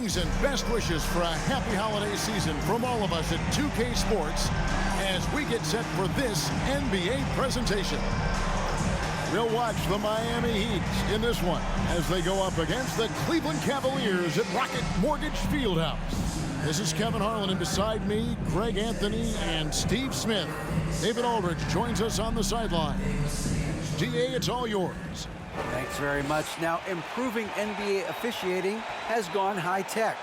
Greetings and best wishes for a happy holiday season from all of us at 2K Sports as we get set for this NBA presentation. We'll watch the Miami Heat in this one as they go up against the Cleveland Cavaliers at Rocket Mortgage Fieldhouse. This is Kevin Harlan, and beside me, Greg Anthony and Steve Smith. David Aldridge joins us on the sideline. DA, it's all yours. Thanks very much. Now, improving NBA officiating has gone high-tech.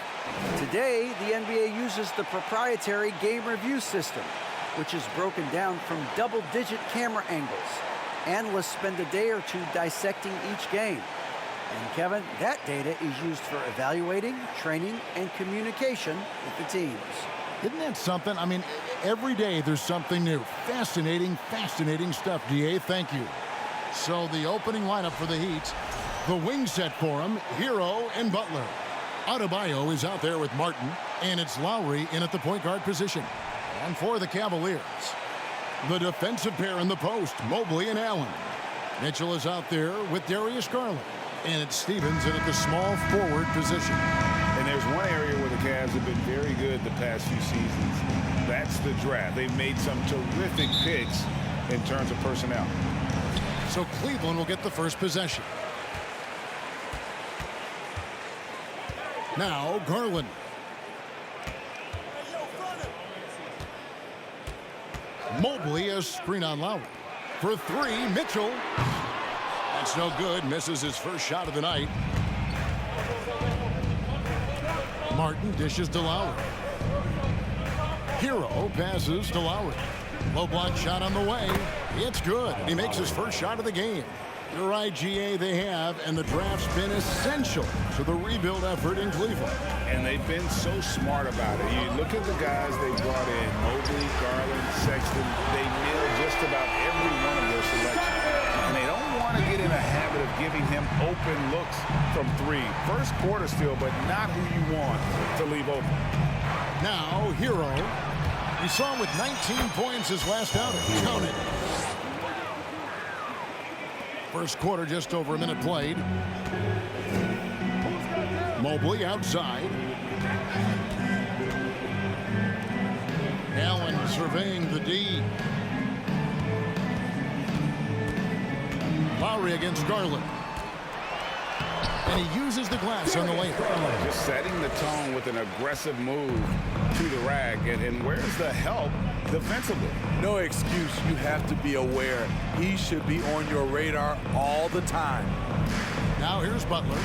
Today, the NBA uses the proprietary game review system, which is broken down from double-digit camera angles. Analysts spend a day or two dissecting each game. And Kevin, that data is used for evaluating, training, and communication with the teams. Isn't that something? I mean, every day there's something new. Fascinating, fascinating stuff, DA. Thank you. So the opening lineup for the Heat, the wing set for him, Hero and Butler. Adebayo is out there with Martin, and it's Lowry in at the point guard position. And for the Cavaliers, the defensive pair in the post, Mobley and Allen. Mitchell is out there with Darius Garland, and it's Stevens in at the small forward position. And there's one area where the Cavs have been very good the past few seasons. That's the draft. They've made some terrific picks in terms of personnel. So Cleveland will get the first possession. Now Garland. Mobley, a screen on Lowry. For three, Mitchell. That's no good. Misses his first shot of the night. Martin dishes to Lowry. Hero passes to Lowry. Low block shot on the way. It's good. He makes his first shot of the game. You're right, GA, they have, and the draft's been essential to the rebuild effort in Cleveland. And they've been so smart about it. You look at the guys they brought in, Mobley, Garland, Sexton, they nailed just about every one of their selections. And they don't want to get in a habit of giving him open looks from three. First quarter still, but not who you want to leave open. Now, Hero. We saw him with 19 points his last outing. Count it. First quarter, just over a minute played. Mobley outside. Allen surveying the D. Lowry against Garland. And he uses the glass on the layup. Just setting the tone with an aggressive move to the rack. And where's the help defensively? No excuse. You have to be aware. He should be on your radar all the time. Now here's Butler.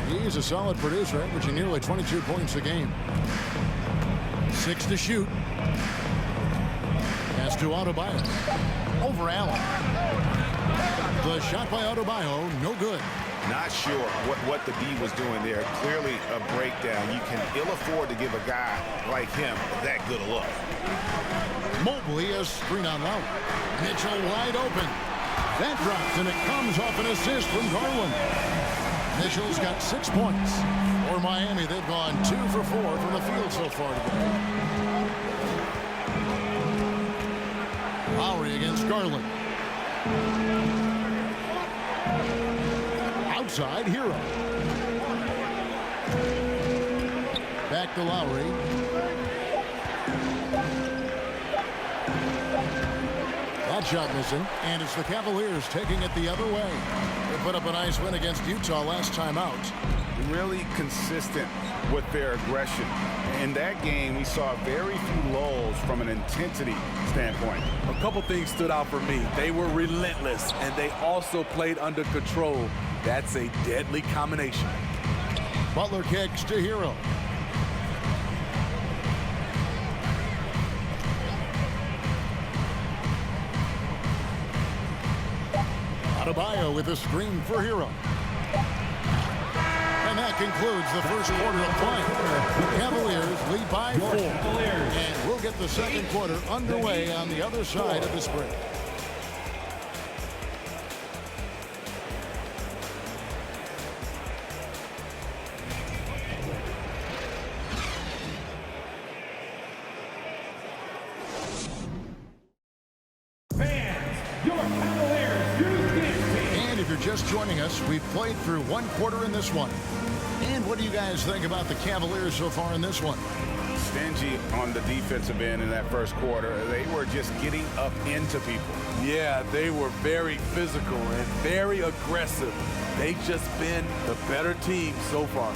He's a solid producer, averaging nearly 22 points a game. 6 to shoot. Pass to Adebayo. Over Allen. The shot by Adebayo, no good. Not sure what the D was doing there. Clearly a breakdown. You can ill afford to give a guy like him that good a look. Mobley, a screen on Lowry. Mitchell wide open. That drops, and it comes off an assist from Garland. Mitchell's got 6 points. For Miami, they've gone 2 for 4 from the field so far today. Lowry against Garland. Outside, Hero. Back to Lowry. That shot missing, and it's the Cavaliers taking it the other way. They put up a nice win against Utah last time out. Really consistent with their aggression. In that game, we saw very few lulls from an intensity standpoint. A couple things stood out for me. They were relentless, and they also played under control. That's a deadly combination. Butler kicks to Hero. Adebayo with a screen for Hero. And that concludes the first quarter of play. The Cavaliers lead by 4. And we'll get the second quarter underway on the other side of this break. And if you're just joining us, we've played through one quarter in this one. And And what do you guys think about the Cavaliers so far in this one? Stingy on the defensive end in that first quarter. They were just getting up into people. Yeah, they were very physical and very aggressive. They've just been the better team so far.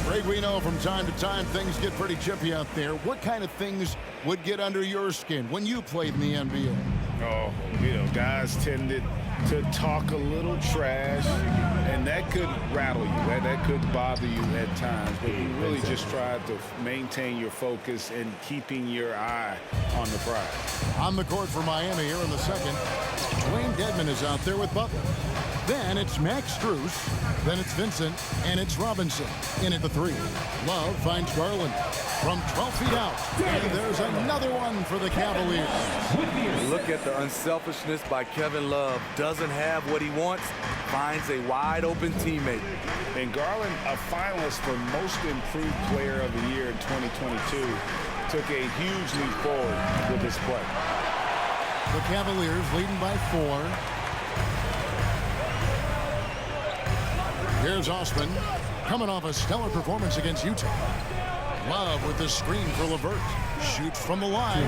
Greg, we know from time to time things get pretty chippy out there. What kind of things would get under your skin when you played in the NBA? Oh, guys tended to talk a little trash, and that could rattle you. That could bother you at times. But you really just try to maintain your focus and keeping your eye on the prize. On the court for Miami here in the second, Wayne Dedmon is out there with Butler. Then it's Max Strus, then it's Vincent, and it's Robinson in at the 3. Love finds Garland from 12 feet out, and there's another one for the Cavaliers. Look at the unselfishness by Kevin Love. Doesn't have what he wants, finds a wide open teammate. And Garland, a finalist for Most Improved Player of the Year in 2022, took a huge leap forward with his play. The Cavaliers leading by 4. Here's Osman, coming off a stellar performance against Utah. Love with the screen for LeVert. Shoots from the line.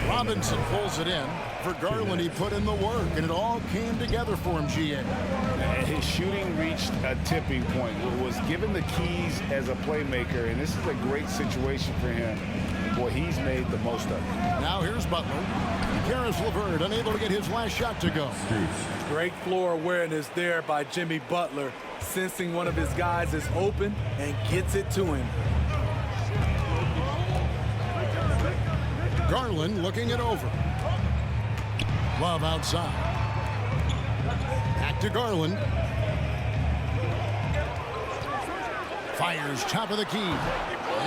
Robinson pulls it in. For Garland, he put in the work, and it all came together for him, GA. And his shooting reached a tipping point. Was given the keys as a playmaker, and this is a great situation for him. Boy, he's made the most of it. Now here's Butler. Karis LeVert unable to get his last shot to go. Great floor awareness there by Jimmy Butler, sensing one of his guys is open and gets it to him. Garland looking it over. Love outside. Back to Garland. Fires top of the key.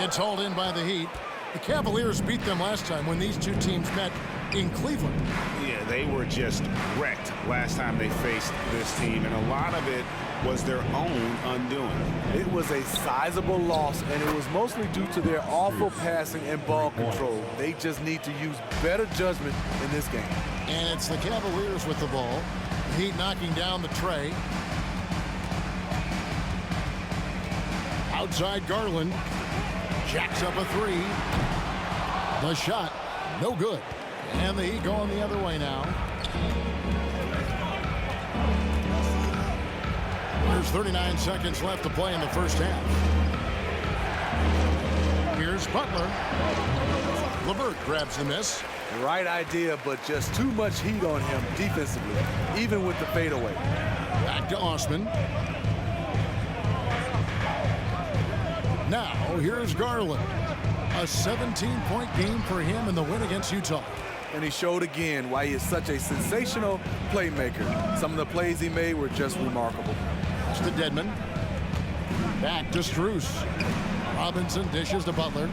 It's hauled in by the Heat. The Cavaliers beat them last time when these two teams met in Cleveland. Yeah, they were just wrecked last time they faced this team, and a lot of it was their own undoing. It was a sizable loss, and it was mostly due to their awful passing and ball control. They just need to use better judgment in this game. And it's the Cavaliers with the ball. Heat knocking down the tray. Outside Garland. Jacks up a 3. The shot, no good. And the Heat going the other way now. There's 39 seconds left to play in the first half. Here's Butler. LeVert grabs the miss. Right idea, but just too much heat on him defensively, even with the fadeaway. Back to Osman. Now, here's Garland. A 17-point game for him in the win against Utah. And he showed again why he is such a sensational playmaker. Some of the plays he made were just remarkable. It's to Dedmon. Back to Strus. Robinson dishes to Butler.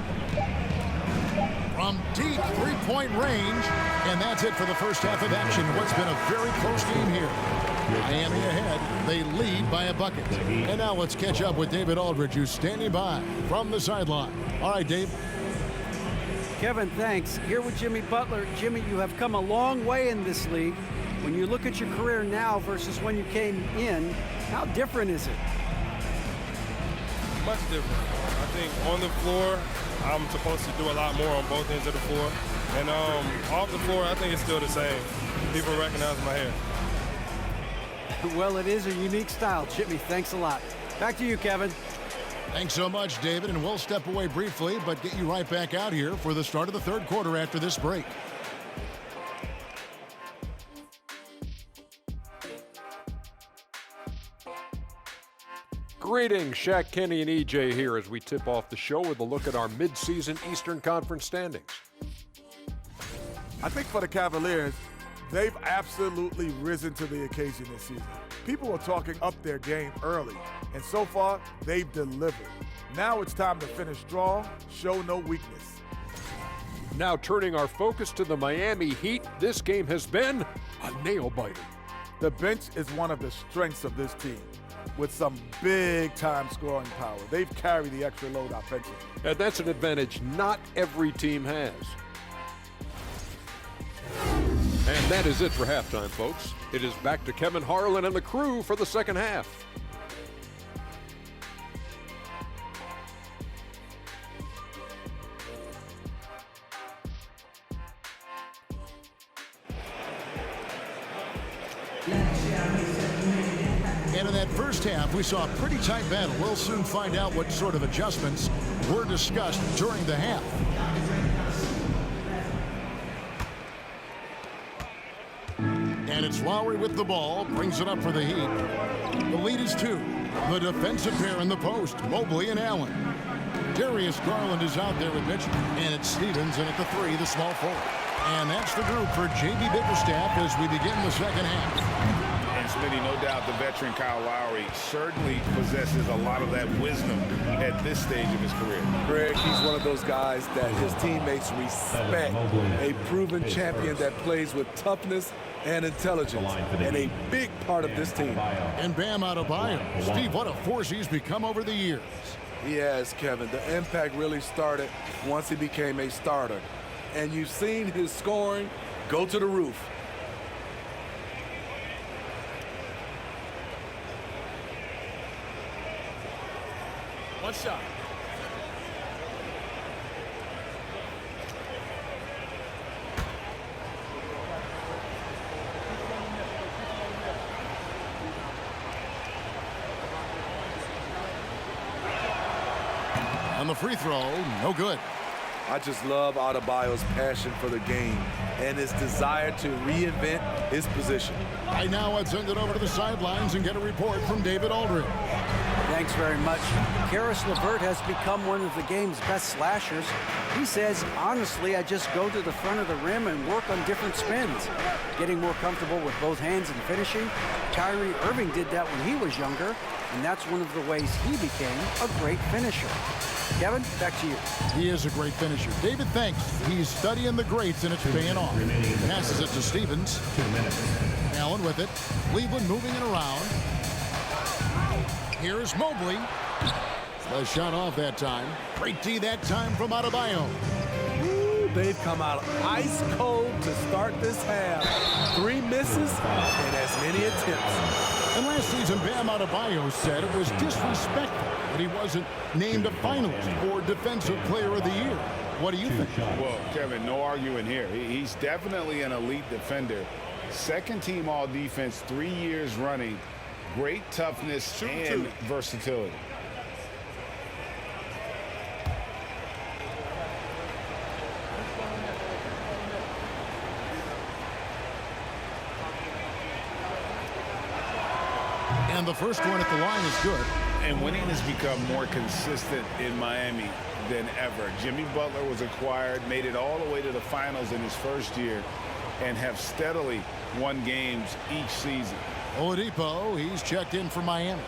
From deep three-point range. And that's it for the first half of action. What's been a very close game here. Miami ahead. They lead by a bucket. And now let's catch up with David Aldridge, who's standing by from the sideline. All right, Dave. Kevin, thanks. Here with Jimmy Butler. Jimmy, you have come a long way in this league. When you look at your career now versus when you came in, how different is it? Much different. I think on the floor, I'm supposed to do a lot more on both ends of the floor. And off the floor, I think it's still the same. People recognize my hair. Well, it is a unique style. Jimmy, thanks a lot. Back to you, Kevin. Thanks so much, David, and we'll step away briefly, but get you right back out here for the start of the third quarter after this break. Greetings, Shaq, Kenny, and EJ here as we tip off the show with a look at our midseason Eastern Conference standings. I think for the Cavaliers, they've absolutely risen to the occasion this season. People are talking up their game early, and so far, they've delivered. Now it's time to finish strong, show no weakness. Now turning our focus to the Miami Heat, this game has been a nail-biter. The bench is one of the strengths of this team, with some big-time scoring power. They've carried the extra load offensively. And that's an advantage not every team has. And that is it for halftime, folks. It is back to Kevin Harlan and the crew for the second half. And in that first half, we saw a pretty tight battle. We'll soon find out what sort of adjustments were discussed during the half. And it's Lowry with the ball, brings it up for the Heat. The lead is 2. The defensive pair in the post, Mobley and Allen. Darius Garland is out there with Mitchell. And it's Stevens in at the 3, the small forward. And that's the group for J.B. Bickerstaff as we begin the second half. And Smitty, no doubt the veteran Kyle Lowry certainly possesses a lot of that wisdom at this stage of his career. Greg, he's one of those guys that his teammates respect. A proven champion that plays with toughness and intelligence, and a big part of this team. And Bam Adebayo. Steve, what a force he's become over the years. He has, Kevin. The impact really started once he became a starter. And you've seen his scoring go to the roof. One shot. On the free throw, no good. I just love Adebayo's passion for the game and his desire to reinvent his position. Right now, I'd send it over to the sidelines and get a report from David Aldridge. Thanks very much. Karis LeVert has become one of the game's best slashers. He says, honestly, I just go to the front of the rim and work on different spins. Getting more comfortable with both hands and finishing. Kyrie Irving did that when he was younger, and that's one of the ways he became a great finisher. Kevin, back to you. He is a great finisher. David thanks. He's studying the greats, and it's paying off. Passes it to Stevens. 2 minutes. Allen with it. Cleveland moving it around. Here's Mobley. The shot off that time. Great D that time from Adebayo. Ooh, they've come out ice cold to start this half. 3 misses and as many attempts. And last season, Bam Adebayo said it was disrespectful that he wasn't named a finalist for Defensive Player of the Year. What do you think? Well, Kevin, no arguing here. He's definitely an elite defender. Second team all defense 3 years running. Great toughness and versatility. And the first one at the line is good. And winning has become more consistent in Miami than ever. Jimmy Butler was acquired, made it all the way to the finals in his first year, and have steadily won games each season. Oladipo, he's checked in for Miami.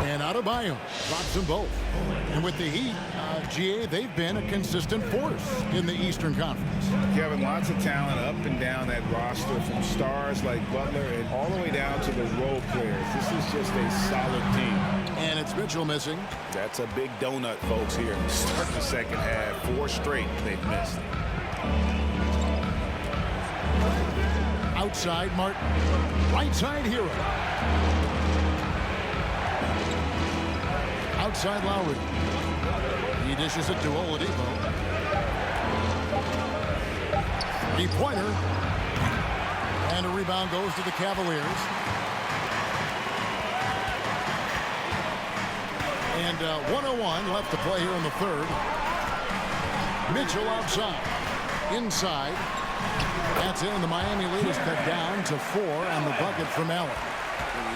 And Adebayo drops them both. And with the Heat, GA, they've been a consistent force in the Eastern Conference. Kevin, lots of talent up and down that roster, from stars like Butler and all the way down to the role players. This is just a solid team. And it's Mitchell missing. That's a big donut, folks, here. Start the second half. 4 straight they've missed. Outside Martin. Right side Hero. Outside Lowry. He dishes it to Oladipo. 3-pointer. And a rebound goes to the Cavaliers. And 1:01 left to play here in the third. Mitchell outside. Inside. That's it, and the Miami lead is cut down to 4 on the bucket from Allen.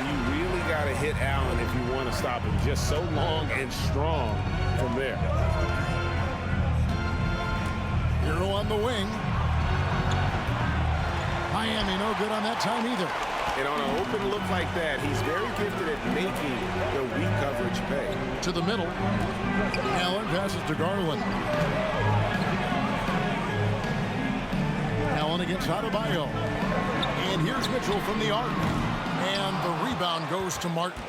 You really got to hit Allen if you want to stop him. Just so long and strong from there. Hero on the wing. Miami no good on that time either. And on an open look like that, he's very gifted at making the weak coverage pay. To the middle. Allen passes to Garland. Allen against Adebayo. And here's Mitchell from the arc. And the rebound goes to Martin.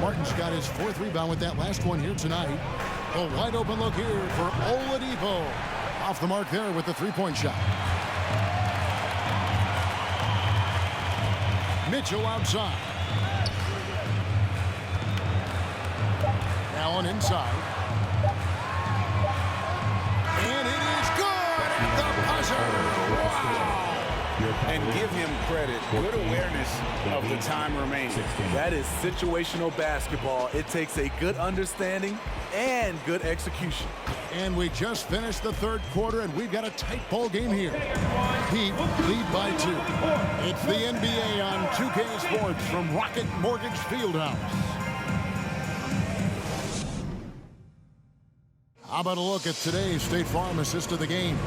Martin's got his 4th rebound with that last one here tonight. A wide open look here for Oladipo. Off the mark there with the 3-point shot. Mitchell outside. Allen inside. And it is good at the buzzer. Wow. And give him credit. Good awareness of the time remaining. That is situational basketball. It takes a good understanding and good execution. And we just finished the third quarter, and we've got a tight ball game here. Heat lead by 2. It's the NBA on 2K Sports from Rocket Mortgage Fieldhouse. How about a look at today's State Farm assist of the game?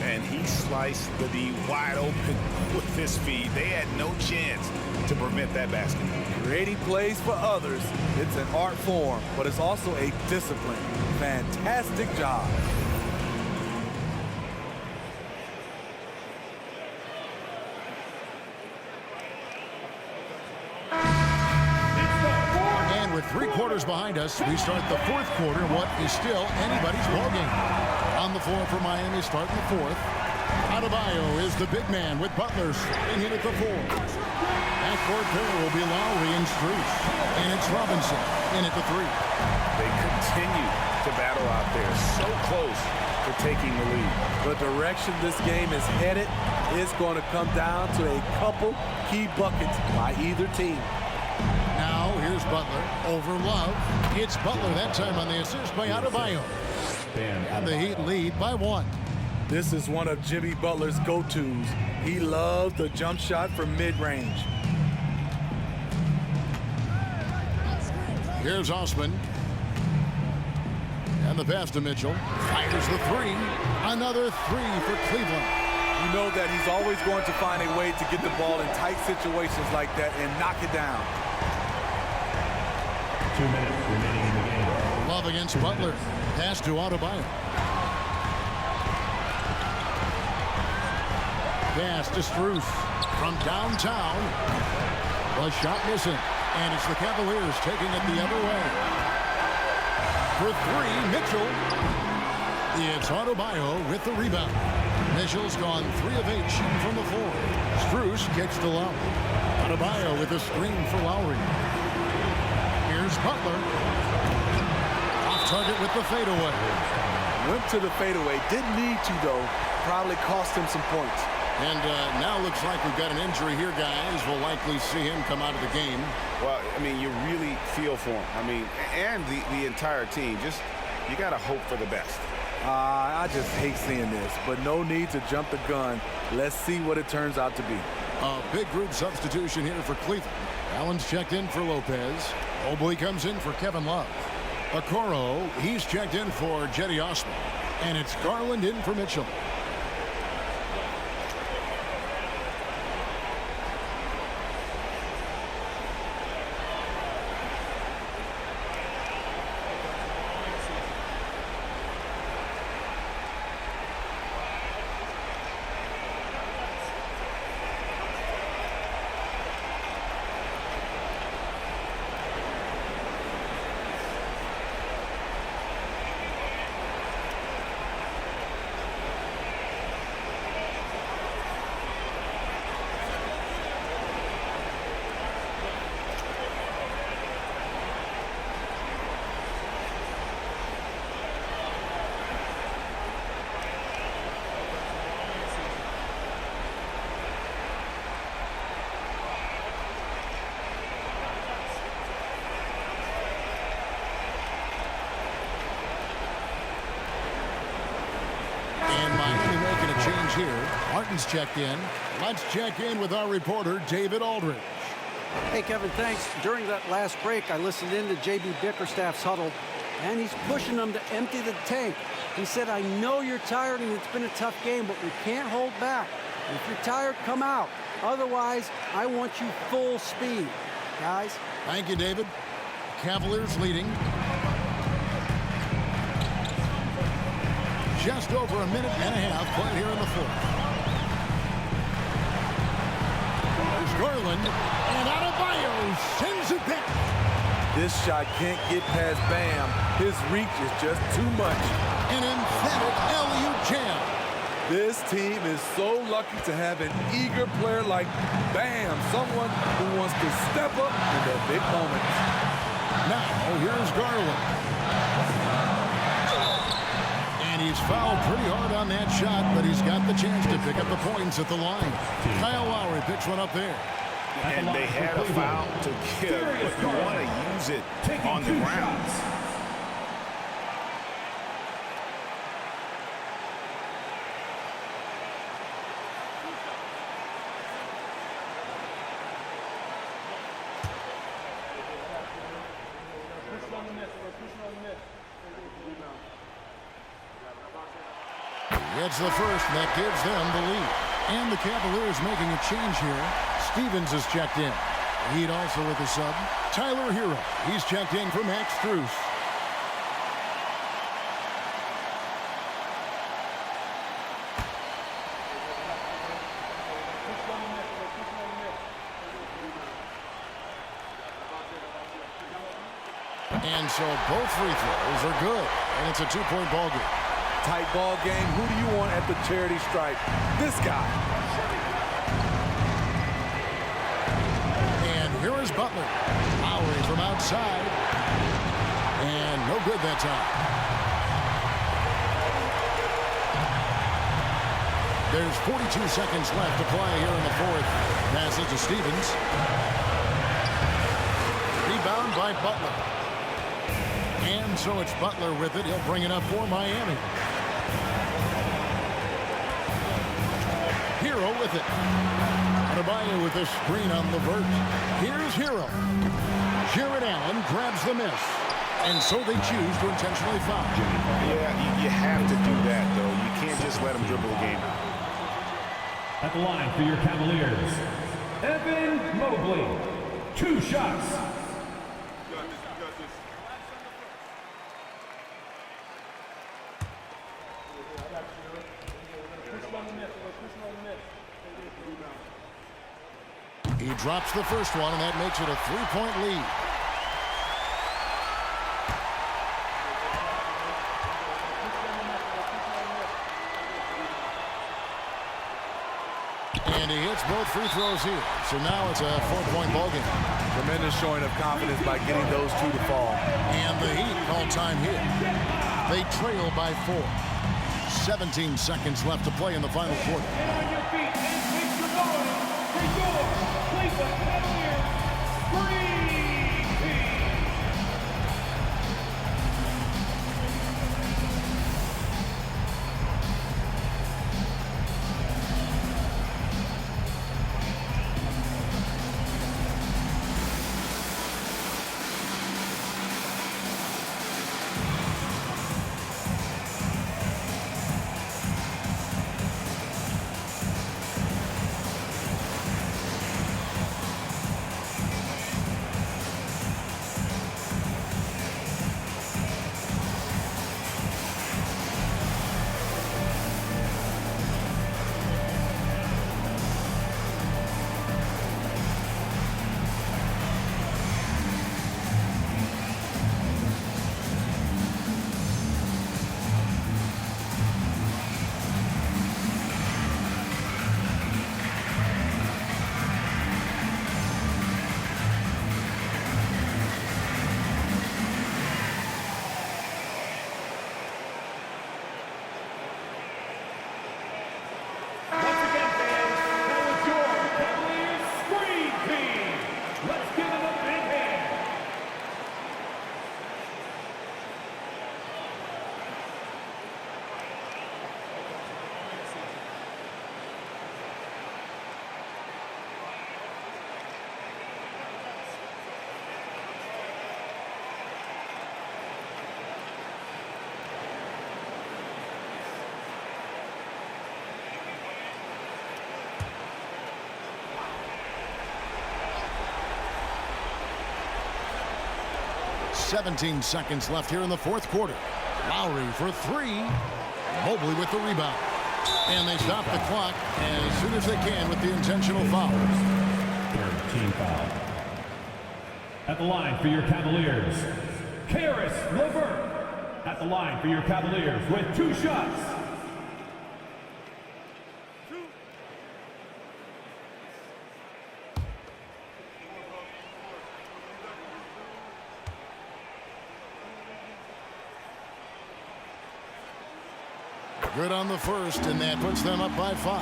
And he sliced the D wide open with his speed. They had no chance to prevent that basket. Creating plays for others, it's an art form, but it's also a discipline. Fantastic job. And with 3 quarters behind us, we start the fourth quarter, what is still anybody's ballgame. On the floor for Miami starting the fourth. Adebayo is the big man with Butler swinging in at the 4. Backcourt pair will be Lowry and Strus. And it's Robinson in at the 3. They continue to battle out there. So close to taking the lead. The direction this game is headed is going to come down to a couple key buckets by either team. Now here's Butler over Love. It's Butler that time on the assist by Adebayo. And the Heat lead by 1. This is one of Jimmy Butler's go-tos. He loves the jump shot from mid-range. Here's Osman. And the pass to Mitchell. Fires the 3. Another 3 for Cleveland. You know that he's always going to find a way to get the ball in tight situations like that and knock it down. 2 minutes remaining in the game. Love against Butler. Pass to Adebayo. Pass to Strus from downtown. A shot missing. And it's the Cavaliers taking it the other way. For 3, Mitchell. It's Adebayo with the rebound. Mitchell's gone 3 of 8 shooting from the floor. Strus kicks to Lowry. Adebayo with a screen for Lowry. Here's Butler. Off target with the fadeaway. Went to the fadeaway. Didn't need to, though. Probably cost him some points. And now looks like we've got an injury here, guys. We'll likely see him come out of the game. Well, I mean, you really feel for him. I mean, and the entire team. Just, you got to hope for the best. I just hate seeing this, but no need to jump the gun. Let's see what it turns out to be. A big group substitution here for Cleveland. Allen's checked in for Lopez. Mobley comes in for Kevin Love. Okoro, he's checked in for Jetty Osman. And it's Garland in for Mitchell. Here, Martin's checked in. Let's check in with our reporter, David Aldridge. Hey, Kevin, thanks. During that last break, I listened in to J.B. Bickerstaff's huddle, and he's pushing them to empty the tank. He said, I know you're tired and it's been a tough game, but we can't hold back. If you're tired, come out. Otherwise, I want you full speed. Guys? Thank you, David. Cavaliers leading. Just over a minute and a half played here in the fourth. There's Garland, and Adebayo sends it back. This shot can't get past Bam. His reach is just too much. An emphatic LU jam. This team is so lucky to have an eager player like Bam, someone who wants to step up in their big moments. Now, here's Garland. And he's fouled pretty hard on that shot, but he's got the chance to pick up the points at the line. Kyle Lowry picks one up there. And they had a foul to give, but you want to use it on the ground. It's the first, and that gives them the lead. And the Cavaliers making a change here. Stevens is checked in. Heat also with a sub. Tyler Hero. He's checked in for Max Strus. And so both free throws are good. And it's a two-point ball game. Tight ball game. Who do you want at the charity stripe? This guy. And here is Butler. Lowry from outside. And no good that time. There's 42 seconds left to play here in the fourth. Pass it to Stevens. Rebound by Butler. And so it's Butler with it. He'll bring it up for Miami. Hero with it. Adebayo with a screen on the vert. Here's Hero. Jared Allen grabs the miss. And so they choose to intentionally foul. Yeah, you have to do that, though. You can't just let them dribble the game out. At the line for your Cavaliers, Evan Mobley. 2 shots. He drops the first one, and that makes it a 3-point lead. And he hits both free throws here. So now it's a 4-point ball game. Tremendous showing of confidence by getting those two to fall. And the Heat call time here. They trail by 4. 17 seconds left to play in the final quarter. Get on your feet and make some noise for your Cleveland Cavaliers Green Team. Let's give them a big hand. .17 seconds left here in the fourth quarter. Lowry for 3. Mobley with the rebound. And they stop the clock as soon as they can with the intentional foul. Third team foul. At the line for your Cavaliers, Karis LeVert. At the line for your Cavaliers with 2 shots. Good on the first, and that puts them up by 5.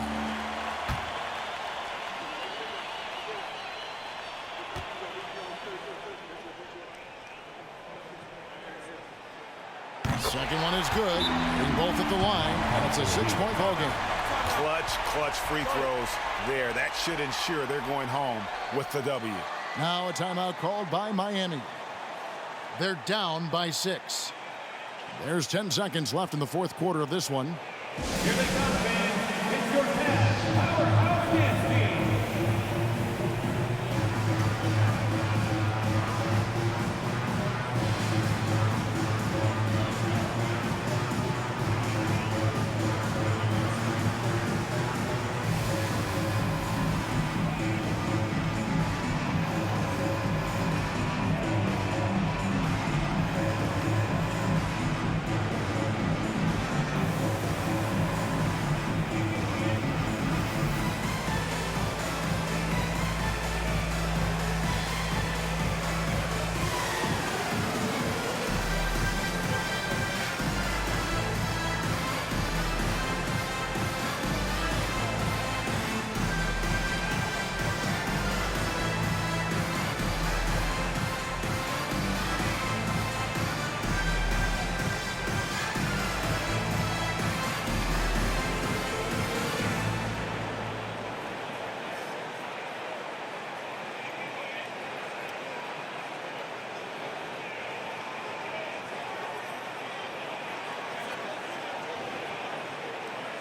Second one is good. Being both at the line. That's a 6-point ball game. Clutch free throws there. That should ensure they're going home with the W. Now a timeout called by Miami. They're down by 6. There's 10 seconds left in the fourth quarter of this one. Here they come, fans. It's your Cavs powerhouse dance team.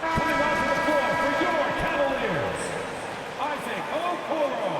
Coming out to the floor for your Cavaliers, Isaac Okoro.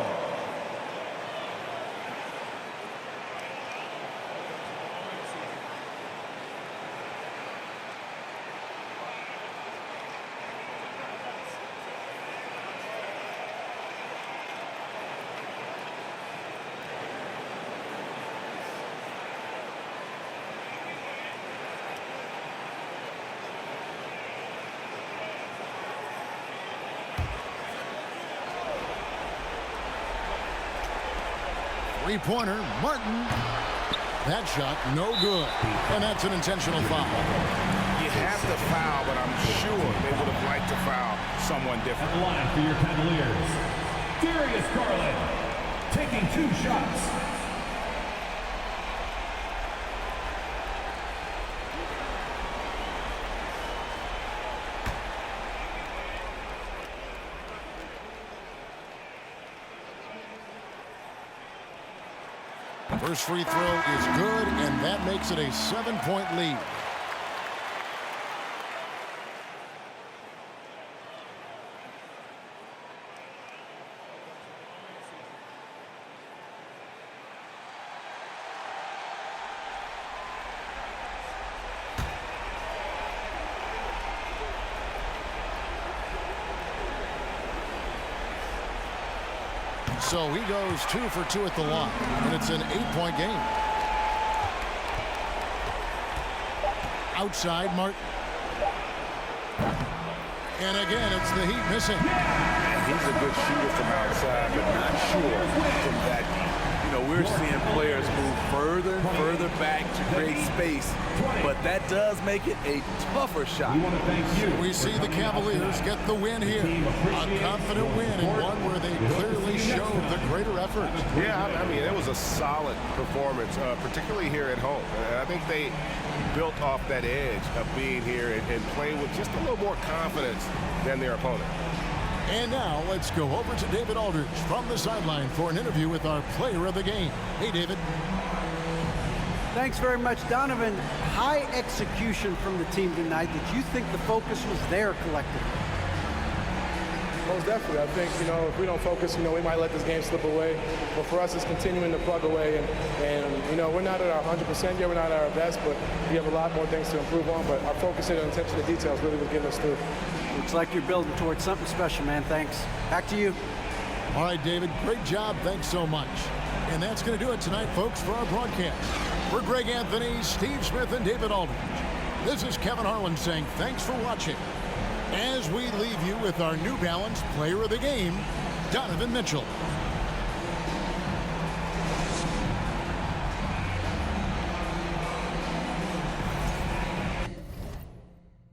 Three-pointer, Martin. That shot, no good. And that's an intentional foul. You have to foul, but I'm sure they would have liked to foul someone At different. the line for your Cavaliers, Darius Garland, taking 2 shots. First free throw is good, and that makes it a 7-point lead. So he goes 2 for 2 at the line, and it's an 8-point game. Outside, Martin. And again, it's the Heat missing. And he's a good shooter from outside, but not sure from that. You know, we're seeing players move further and further back to create space, but that does make it a tougher shot. We want to thank you. We see the Cavaliers get the win here. A confident win, and one where they clearly showed the greater effort. Yeah, I mean, it was a solid performance, particularly here at home. I think they built off that edge of being here and playing with just a little more confidence than their opponent. And now let's go over to David Aldridge from the sideline for an interview with our player of the game. Hey, David. Thanks very much, Donovan. High execution from the team tonight. Did you think the focus was there collectively? Most definitely. I think, if we don't focus, we might let this game slip away. But for us, it's continuing to plug away. And we're not at our 100% yet. We're not at our best, but we have a lot more things to improve on. But our focus and attention to details really was getting us through. Looks like you're building towards something special, man. Thanks. Back to you. All right, David, great job. Thanks so much. And that's going to do it tonight, folks, for our broadcast. For Greg Anthony, Steve Smith, and David Aldridge, this is Kevin Harlan saying thanks for watching. As we leave you with our New Balance Player of the Game, Donovan Mitchell.